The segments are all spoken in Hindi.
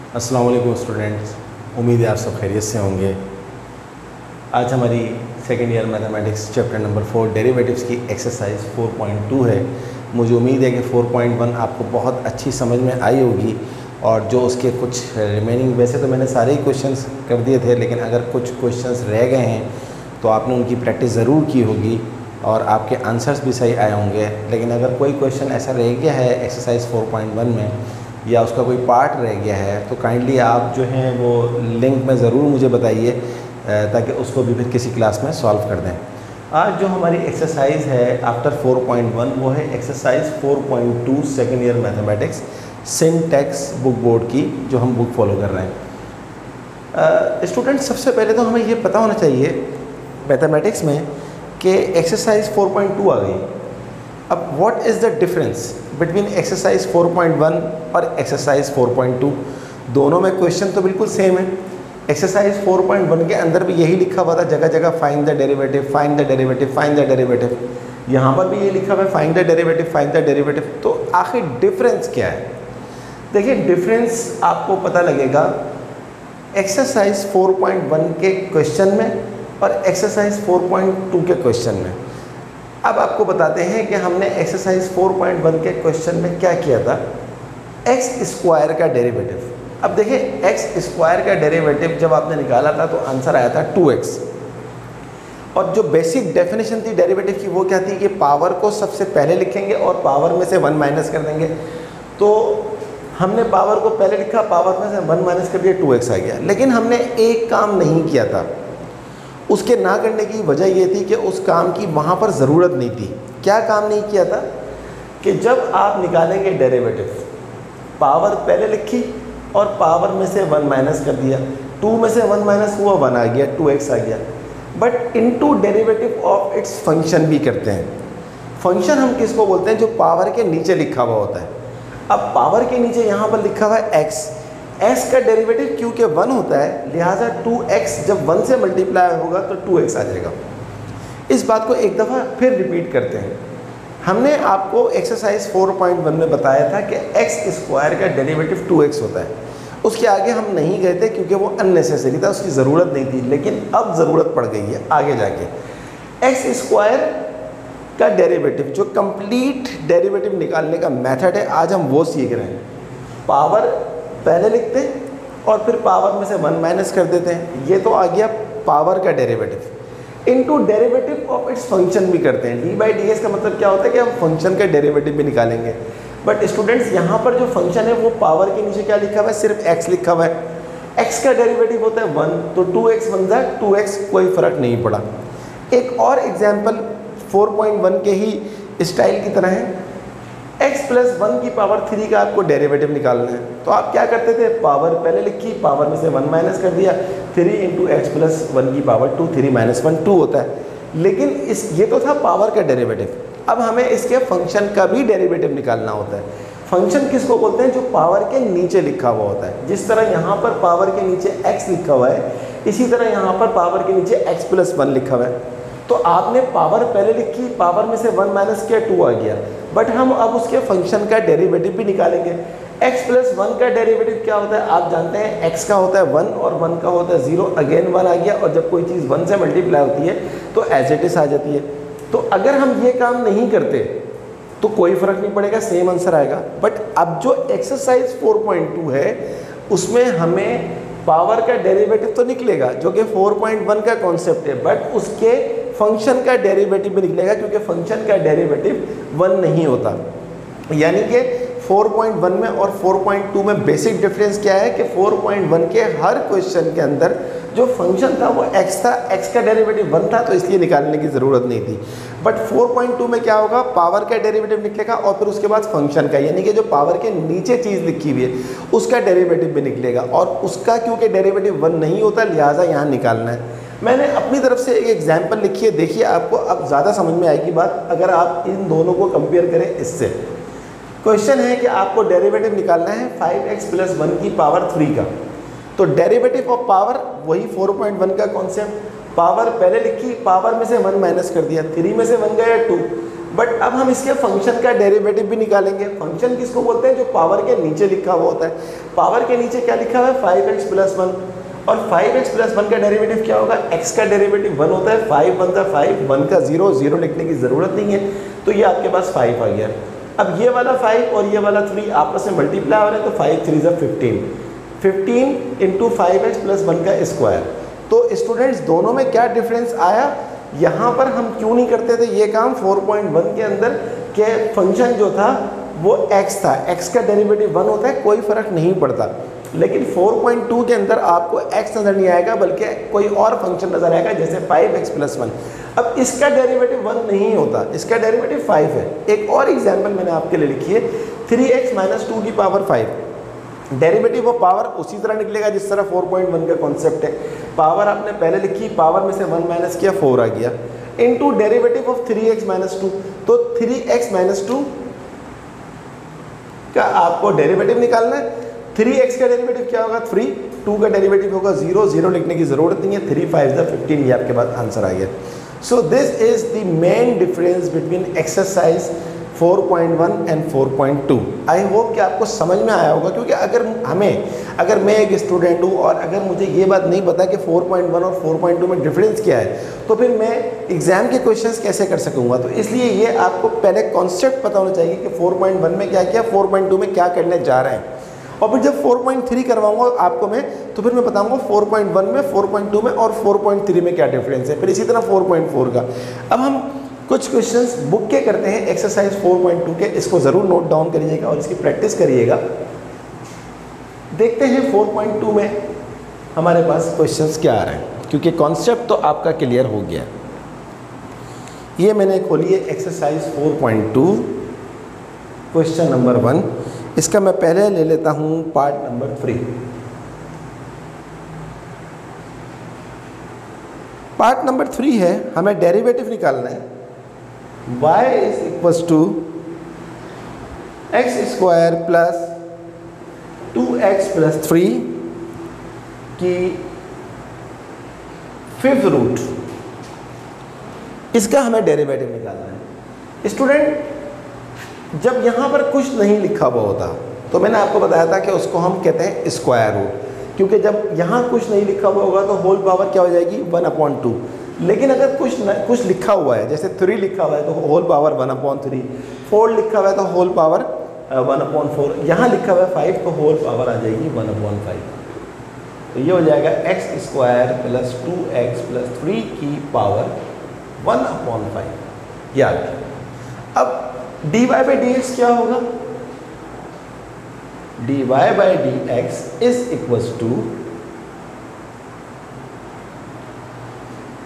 अस्सलाम वालेकुम स्टूडेंट्स, उम्मीद है आप सब खैरियत से होंगे। आज हमारी second year mathematics chapter number 4 derivatives की एक्सरसाइज 4.2 है। मुझे उम्मीद है कि 4.1 आपको बहुत अच्छी समझ में आई होगी और जो उसके कुछ रिमेनिंग, वैसे तो मैंने सारे ही क्वेश्चंस कर दिए थे, लेकिन अगर कुछ क्वेश्चंस रह गए हैं तो आपने उनकी प्रैक्टिस ज़रूर की होगी और आपके आंसर्स भी सही आए होंगे। लेकिन अगर कोई क्वेश्चन ऐसा रह गया है एक्सरसाइज 4.1 में या उसका कोई पार्ट रह गया है तो काइंडली आप जो हैं वो लिंक में ज़रूर मुझे बताइए ताकि उसको भी फिर किसी क्लास में सॉल्व कर दें। आज जो हमारी एक्सरसाइज है आफ्टर 4.1 वो है exercise 4.2 second year mathematics syntax book board की, जो हम बुक फॉलो कर रहे हैं। स्टूडेंट, सबसे पहले तो हमें ये पता होना चाहिए मैथमेटिक्स में कि एक्सरसाइज 4.2 आ गई। अब what is the difference between exercise 4.1 और एक्सरसाइज 4.2? दोनों में क्वेश्चन तो बिल्कुल सेम है। एक्सरसाइज 4.1 के अंदर भी यही लिखा हुआ था, जगह जगह find the derivative, find the derivative, find the derivative. यहाँ पर भी ये लिखा हुआ है find the derivative, find the derivative. तो आखिर डिफरेंस क्या है? देखिए, डिफरेंस आपको पता लगेगा एक्सरसाइज 4.1 के क्वेश्चन में और एक्सरसाइज 4.2 के क्वेश्चन में। अब आपको बताते हैं कि हमने एक्सरसाइज 4.1 के क्वेश्चन में क्या किया था। एक्स स्क्वायर का डेरिवेटिव। अब देखिए, एक्स स्क्वायर का डेरिवेटिव जब आपने निकाला था तो आंसर आया था 2x। और जो बेसिक डेफिनेशन थी डेरिवेटिव की वो क्या थी कि पावर को सबसे पहले लिखेंगे और पावर में से 1 माइनस कर देंगे। तो हमने पावर को पहले लिखा, पावर में से 1 माइनस कर दिया, 2x आ गया। लेकिन हमने एक काम नहीं किया था। उसके ना करने की वजह ये थी कि उस काम की वहाँ पर ज़रूरत नहीं थी। क्या काम नहीं किया था कि जब आप निकालेंगे डेरिवेटिव, पावर पहले लिखी और पावर में से 1 माइनस कर दिया, 2 में से 1 माइनस हुआ 1 आ गया, 2x आ गया। But into derivative of its function भी करते हैं। फंक्शन हम किसको बोलते हैं? जो पावर के नीचे लिखा हुआ होता है। अब पावर के नीचे यहाँ पर लिखा हुआ है x का डेरिवेटिव क्योंकि 1 होता है, लिहाजा 2x जब 1 से मल्टीप्लाई होगा तो 2x आ जाएगा। इस बात को एक दफ़ा फिर रिपीट करते हैं। हमने आपको एक्सरसाइज 4.1 में बताया था कि एक्स स्क्वायर का डेरिवेटिव 2x होता है। उसके आगे हम नहीं गए थे क्योंकि वो अननेसेसरी था, उसकी ज़रूरत नहीं थी। लेकिन अब ज़रूरत पड़ गई है आगे जाके। एक्स स्क्वायर का डेरिवेटिव, जो कंप्लीट डेरिवेटिव निकालने का मेथड है, आज हम वो सीख रहे हैं। पावर पहले लिखते हैं और फिर पावर में से 1 माइनस कर देते हैं। ये तो आ गया पावर का derivative. Into derivative of its function भी करते हैं। डी बाई डी एस का मतलब क्या होता है कि हम फंक्शन का डेरिवेटिव भी निकालेंगे। बट स्टूडेंट्स, यहाँ पर जो फंक्शन है वो पावर के नीचे क्या लिखा हुआ है? सिर्फ x लिखा हुआ है। x का डेरिवेटिव होता है 1, तो 2x बन जाए 2x, कोई फ़र्क नहीं पड़ा। एक और एग्जाम्पल 4.1 के ही स्टाइल की तरह है। x प्लस 1 की पावर 3 का आपको डेरिवेटिव निकालना है। तो आप क्या करते थे? पावर पहले लिखी, पावर में से 1 माइनस कर दिया, 3 इंटू एक्स प्लस 1 की पावर 2, 3 माइनस 1 2 होता है। लेकिन ये तो था पावर का डेरिवेटिव। अब हमें इसके फंक्शन का भी डेरिवेटिव निकालना होता है। फंक्शन किसको बोलते हैं? जो पावर के नीचे लिखा हुआ होता है। जिस तरह यहाँ पर पावर के नीचे x लिखा हुआ है, इसी तरह यहाँ पर पावर के नीचे x प्लस 1 लिखा हुआ है। तो आपने पावर पहले लिखी, पावर में से 1 माइनस किया, 2 आ गया। बट हम अब उसके फंक्शन का डेरिवेटिव भी निकालेंगे। x प्लस 1 का डेरिवेटिव क्या होता है? आप जानते हैं x का होता है 1 और 1 का होता है 0। अगेन 1 आ गया, और जब कोई चीज़ 1 से मल्टीप्लाई होती है तो एज इट इज़ आ जाती है। तो अगर हम ये काम नहीं करते तो कोई फ़र्क नहीं पड़ेगा, सेम आंसर आएगा। बट अब जो एक्सरसाइज 4.2 है उसमें हमें पावर का डेरिवेटिव तो निकलेगा, जो कि 4.1 का कॉन्सेप्ट है, बट उसके फंक्शन का डेरिवेटिव भी निकलेगा क्योंकि फंक्शन का डेरिवेटिव 1 नहीं होता। यानी कि 4.1 में और 4.2 में बेसिक डिफरेंस क्या है कि 4.1 के हर क्वेश्चन के अंदर जो फंक्शन था वो x था, x का डेरिवेटिव 1 था, तो इसलिए निकालने की ज़रूरत नहीं थी। बट 4.2 में क्या होगा? पावर का डेरिवेटिव निकलेगा और फिर उसके बाद फंक्शन का, यानी कि जो पावर के नीचे चीज़ लिखी हुई है उसका डेरिवेटिव भी निकलेगा। और उसका क्योंकि डेरिवेटिव 1 नहीं होता, लिहाजा यहाँ निकालना है। मैंने अपनी तरफ से एक एग्जाम्पल लिखी है, देखिए आपको अब ज़्यादा समझ में आएगी बात अगर आप इन दोनों को कंपेयर करें इससे। क्वेश्चन है कि आपको डेरिवेटिव निकालना है 5x प्लस 1 की पावर 3 का। तो डेरिवेटिव ऑफ पावर वही 4.1 का कॉन्सेप्ट। पावर पहले लिखी, पावर में से 1 माइनस कर दिया, 3 में से 1 गया 2, बट अब हम इसके फंक्शन का डेरिवेटिव भी निकालेंगे। फंक्शन किसको बोलते हैं? जो पावर के नीचे लिखा हुआ होता है। पावर के नीचे क्या लिखा हुआ है? 5x + 1, और 5x + 1 का डेरिवेटिव क्या होगा? x का डेरिवेटिव 1 होता है। 5 बनता 5, 1 का 0, 0 लिखने की ज़रूरत नहीं है, तो ये आपके पास 5 आ गया। अब ये वाला 5 और ये वाला 3 आपस में मल्टीप्लाई हो रहे हैं, तो 5 3 = 15, 15 × 5x + 1 का स्क्वायर। तो स्टूडेंट्स दोनों में क्या डिफरेंस आया? यहाँ पर हम क्यों नहीं करते थे ये काम? 4.1 के अंदर के फंक्शन जो था वो x था, x का डेरिवेटिव 1 होता है, कोई फ़र्क नहीं पड़ता। लेकिन 4.2 के अंदर आपको x नज़र नहीं आएगा, बल्कि कोई और फंक्शन नज़र आएगा, जैसे 5x + 1। अब इसका डेरिवेटिव 1 नहीं होता, इसका डेरिवेटिव 5 है। एक और एग्जाम्पल मैंने आपके लिए लिखी है, 3x - 2 की पावर 5। डेरिवेटिव ऑफ पावर उसी तरह निकलेगा जिस तरह 4.1 का कॉन्सेप्ट है। पावर आपने पहले लिखी, पावर में से 1 माइनस किया, 4 आ गया, इनटू डेरिवेटिव ऑफ 3x - 2। तो 3x - 2 का आपको डेरिवेटिव निकालना है। 3x का डेरिवेटिव क्या होगा? 3, 2 का डेरिवेटिव होगा 0, 0 लिखने की ज़रूरत नहीं है। 3 5 = 15, ये आपके पास आंसर आ गया। So this is the main difference between exercise 4.1 and 4.2। I hope कि आपको समझ में आया होगा, क्योंकि अगर मैं एक स्टूडेंट हूँ और अगर मुझे ये बात नहीं पता कि 4.1 और 4.2 में डिफरेंस क्या है, तो फिर मैं एग्ज़ाम के क्वेश्चंस कैसे कर सकूँगा? तो इसलिए ये आपको पहले कॉन्सेप्ट पता होना चाहिए कि 4.1 में क्या किया, 4.2 में क्या करने जा रहे हैं। और फिर जब 4.3 करवाऊंगा आपको मैं, तो फिर मैं बताऊंगा 4.1 में, 4.2 में और 4.3 में क्या डिफरेंस है। फिर इसी तरह 4.4 का। अब हम कुछ क्वेश्चंस बुक के करते हैं एक्सरसाइज 4.2 के, इसको ज़रूर नोट डाउन करिएगा और इसकी प्रैक्टिस करिएगा। देखते हैं 4.2 में हमारे पास क्वेश्चंस क्या आ रहे हैं, क्योंकि कॉन्सेप्ट तो आपका क्लियर हो गया। ये मैंने खोली है एक्सरसाइज 4.2, क्वेश्चन नंबर 1। इसका मैं पहले ले लेता हूँ पार्ट नंबर 3। पार्ट नंबर 3 है, हमें डेरिवेटिव निकालना है। y = x² + 2x + 3 की 5th रूट, इसका हमें डेरिवेटिव निकालना है। स्टूडेंट जब यहाँ पर कुछ नहीं लिखा हुआ होता, तो मैंने आपको बताया था कि उसको हम कहते हैं स्क्वायर रूट, क्योंकि जब यहाँ कुछ नहीं लिखा हुआ होगा तो होल पावर क्या हो जाएगी? 1/2। लेकिन अगर कुछ लिखा हुआ है, जैसे 3 लिखा हुआ है तो होल पावर 1/3, 4 लिखा हुआ है तो होल पावर 1/4, यहाँ लिखा हुआ है 5 तो होल पावर आ जाएगी 1/5। तो ये हो जाएगा x² + 2x + 3 की पावर 1/5। याद। अब dy/dx क्या होगा? dy/dx =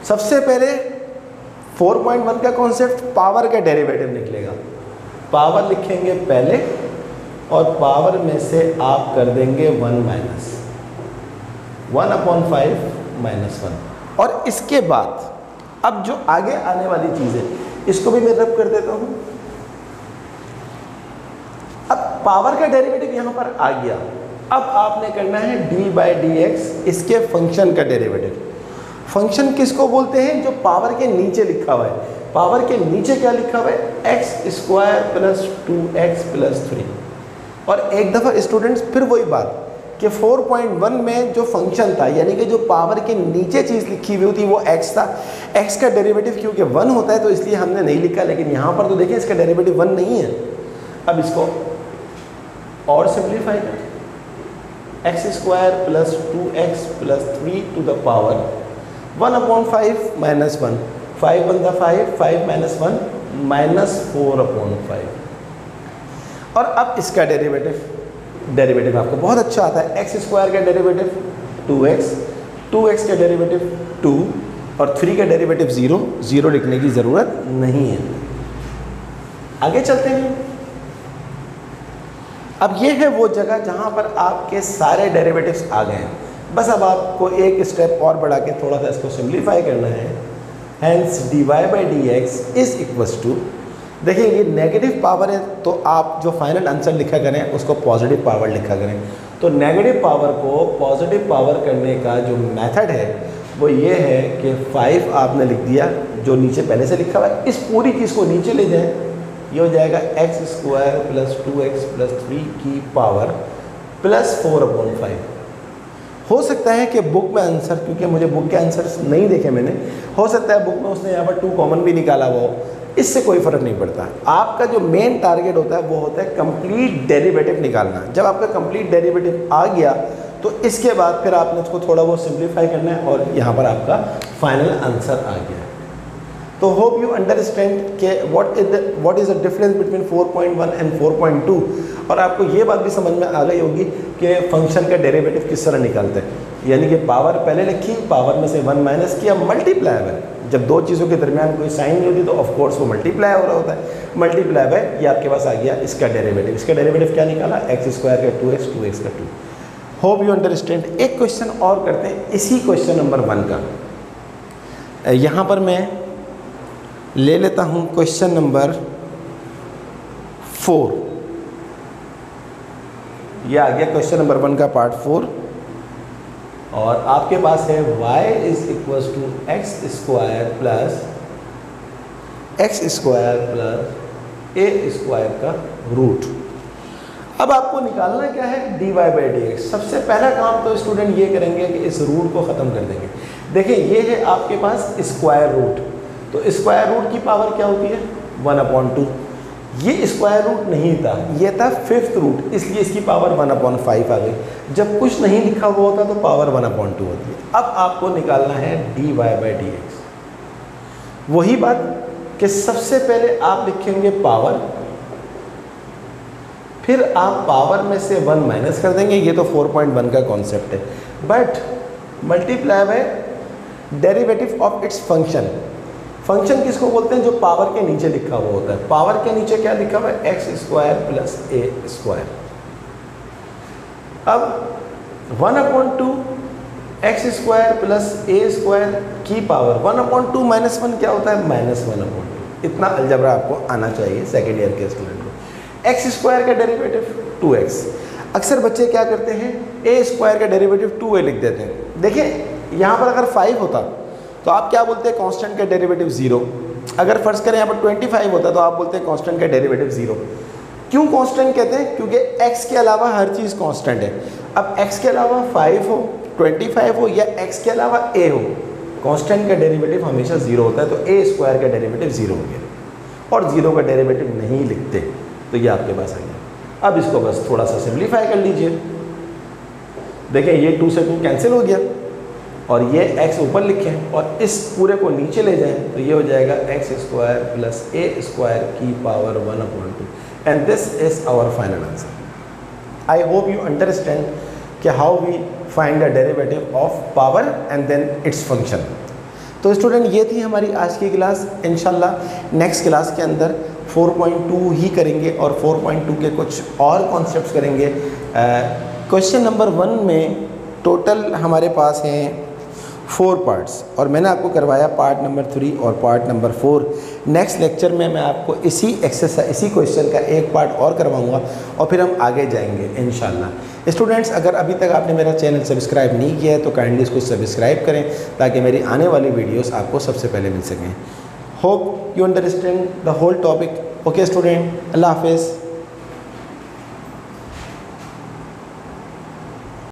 सबसे पहले 4.1 का कॉन्सेप्ट, पावर का डेरिवेटिव निकलेगा। पावर लिखेंगे पहले और पावर में से आप कर देंगे 1 माइनस 1/5 - 1। और इसके बाद अब जो आगे आने वाली चीज़ है, इसको भी मैं रब कर देता हूँ। अब पावर का डेरिवेटिव यहाँ पर आ गया। अब आपने करना है dy/dx, इसके फंक्शन का डेरिवेटिव। फंक्शन किसको बोलते हैं? जो पावर के नीचे लिखा हुआ है। पावर के नीचे क्या लिखा हुआ है? x² + 2x + 3। और एक दफ़ा स्टूडेंट्स फिर वही बात कि 4.1 में जो फंक्शन था, यानी कि जो पावर के नीचे चीज़ लिखी हुई थी वो x था। x का डेरिवेटिव क्योंकि 1 होता है तो इसलिए हमने नहीं लिखा, लेकिन यहाँ पर तो देखिए इसका डेरिवेटिव 1 नहीं है। अब इसको और सिंप्लीफाई करें, x² + 2x + 3 to the power 1/5 - 1, 5 बनता 5, 5 - 1 -4/5। और अब इसका डेरिवेटिव आपको बहुत अच्छा आता है। x² का डेरिवेटिव 2x, 2x का डेरिवेटिव 2 और 3 का डेरिवेटिव 0, 0 लिखने की ज़रूरत नहीं है। आगे चलते हैं। अब ये है वो जगह जहाँ पर आपके सारे डेरिवेटिव्स आ गए हैं। बस अब आपको एक स्टेप और बढ़ा के थोड़ा सा इसको सिंप्लीफाई करना है। हैंस dy/dx = देखिए ये नेगेटिव पावर है, तो आप जो फाइनल आंसर लिखा करें उसको पॉजिटिव पावर लिखा करें। तो नेगेटिव पावर को पॉजिटिव पावर करने का जो मेथड है वो ये है कि 5 आपने लिख दिया जो नीचे पहले से लिखा हुआ है। इस पूरी चीज़ को नीचे ले जाएं ये हो जाएगा X square plus 2x plus 3 की पावर प्लस 4/5। हो सकता है कि बुक में आंसर, क्योंकि मुझे बुक के आंसर्स नहीं देखे मैंने, हो सकता है बुक में उसने यहाँ पर 2 कॉमन भी निकाला हुआ हो, इससे कोई फ़र्क नहीं पड़ता। आपका जो मेन टारगेट होता है वो होता है कंप्लीट डेरिवेटिव निकालना। जब आपका कंप्लीट डेरिवेटिव आ गया तो इसके बाद फिर आपने उसको थोड़ा बहुत सिंप्लीफाई करना है और यहाँ पर आपका फाइनल आंसर आ गया। तो होप यू अंडरस्टैंड कि what is the difference between 4.1 and 4.2, और आपको ये बात भी समझ में आ गई होगी कि फंक्शन का डेरिवेटिव किस तरह निकालते हैं। यानी कि पावर पहले लिखी, पावर में से 1 माइनस किया, मल्टीप्लाई है। जब दो चीज़ों के दरमियान कोई साइन नहीं होती तो ऑफकोर्स वो मल्टीप्लाई हो रहा होता है। मल्टीप्लाई है, ये आपके पास आ गया इसका डेरिवेटिव। इसका डेरिवेटिव क्या निकाला, एक्स स्क्वायर का 2x, 2x का 2। Hope you understand. एक क्वेश्चन और करते हैं इसी क्वेश्चन नंबर 1 का। यहाँ पर मैं ले लेता हूँ क्वेश्चन नंबर 4। ये आ गया क्वेश्चन नंबर 1 का पार्ट 4, और आपके पास है y is equals to X square plus A square का रूट। अब आपको निकालना क्या है, dy बाई डी एक्स। सबसे पहला काम तो स्टूडेंट ये करेंगे कि इस रूट को ख़त्म कर देंगे। देखिए ये है आपके पास स्क्वायर रूट, तो स्क्वायर रूट की पावर क्या होती है 1/2। ये स्क्वायर रूट नहीं था, ये था 5th रूट, इसलिए इसकी पावर 1/5 आ गई। जब कुछ नहीं लिखा हुआ होता तो पावर 1/2 होती है। अब आपको निकालना है dy बाई डी एक्स। वही बात कि सबसे पहले आप लिखेंगे पावर, फिर आप पावर में से 1 माइनस कर देंगे। ये तो 4.1 का कॉन्सेप्ट है, but multiply by derivative of its function. Function किसको बोलते हैं, जो पावर के नीचे लिखा हुआ होता है। पावर के नीचे क्या लिखा हुआ है, x square plus A square. अब 1/2 x square plus A square की पावर 1/2 माइनस 1 क्या होता है, -1/2। इतना अलजबरा आपको आना चाहिए सेकेंड ईयर के स्टूडेंट को। एक्स स्क्वायर का डेरिवेटिव 2x। अक्सर बच्चे क्या करते हैं, ए स्क्वायर का डेरिवेटिव 2a लिख देते हैं। देखिए यहाँ पर अगर 5 होता तो आप क्या बोलते हैं, कांस्टेंट का डेरिवेटिव 0। अगर फर्ज करें यहाँ पर 25 होता तो आप बोलते हैं कांस्टेंट का डेरिवेटिव 0। क्यों कांस्टेंट कहते हैं, क्योंकि x के अलावा हर चीज़ कांस्टेंट है। अब x के अलावा 5 हो, 25 हो, या x के अलावा a हो, कांस्टेंट का डेरिवेटिव हमेशा 0 होता है। तो ए स्क्वायर का डेरिवेटिव 0 हो गया, और 0 का डेरिवेटिव नहीं लिखते तो ये आपके पास आ गया। अब इसको बस थोड़ा सा सिंप्लीफाई कर लीजिए। देखिए ये 2 से 2 कैंसिल हो गया, और ये x ऊपर लिखें और इस पूरे को नीचे ले जाएं तो ये हो जाएगा X square plus A square की power 1/2, and this is our final answer. I hope you understand कि how we find the derivative of power and then its function. तो स्टूडेंट ये थी हमारी आज की क्लास। इंशाल्लाह नेक्स्ट क्लास के अंदर 4.2 ही करेंगे और 4.2 के कुछ और कॉन्सेप्ट्स करेंगे। क्वेश्चन नंबर 1 में टोटल हमारे पास हैं 4 पार्ट्स, और मैंने आपको करवाया पार्ट नंबर 3 और पार्ट नंबर 4। नेक्स्ट लेक्चर में मैं आपको इसी एक्सरसाइज, इसी क्वेश्चन का एक पार्ट और करवाऊंगा, और फिर हम आगे जाएंगे इंशाल्लाह। स्टूडेंट्स, अगर अभी तक आपने मेरा चैनल सब्सक्राइब नहीं किया है तो काइंडली इसको सब्सक्राइब करें ताकि मेरी आने वाली वीडियोस आपको सबसे पहले मिल सकें। Hope you understand the whole topic. Okay student, अल्लाह हाफिज़।